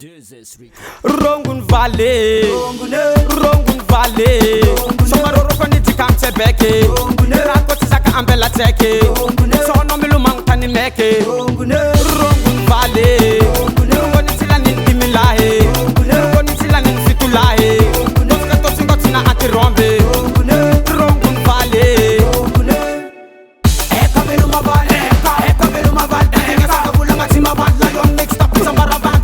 Rongun Valley, Rongun Valley. Somaroro koni dikamte beke. Rakoti zaka ambela teke. Sono milu mangtani meke. Rongun Valley. Rungoni tila nindimilahe. Rungoni tila ninfitulahe. Noska tosingo tina antirombe. Rongun Valley. Eka milu mavale, eka milu mavale. Eka saka vula matima badla yon mixed up with some barabans.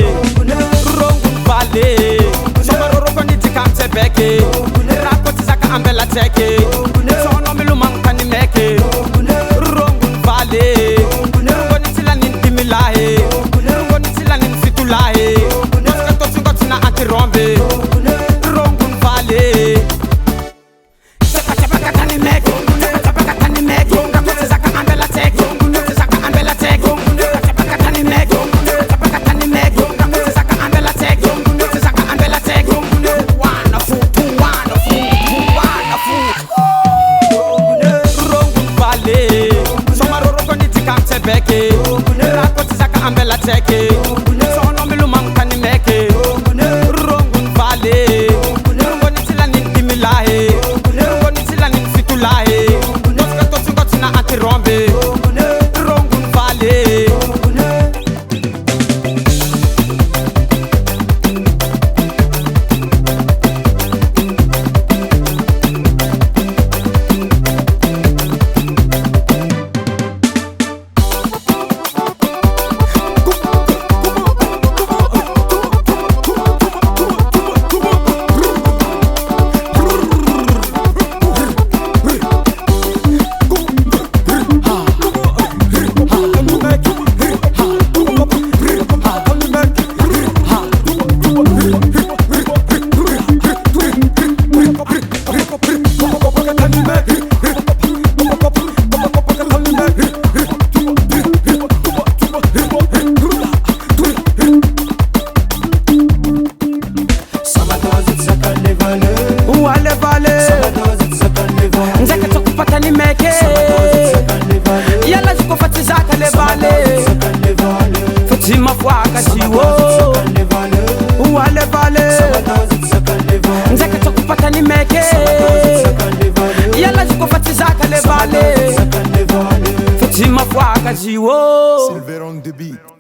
Rongun Valley, Somaroro koni dikamte beke. Rakoti zaka ambela teke. Sono milu mangtani meke. Rongun Valley, rungoni tila nindimilahe. Rungoni tila ninfitulahe. Noska tosingo tina antirombe. Rongun Valley. Sepa sepa katani meke. Sepa sepa katani meke. Rakoti zaka ambela teke. Rakoti zaka ambela teke. Sepa katani meke. Beke, rakoti zaka ambela teke. Sono milu mangtani meke. Rongun Valley, rungoni tila nindimilahe. Rungoni tila ninfitulahe. Noska tosingo tina antirombe. Rongun Valley. Nzeke tokupata ni meke. Yala jiko fati zaka le vale. Fatima fwaka jiwo. Uwale vale. Nzeke tokupata ni meke. Yala jiko fati zaka le vale. Fatima fwaka jiwo. Silver on the beat.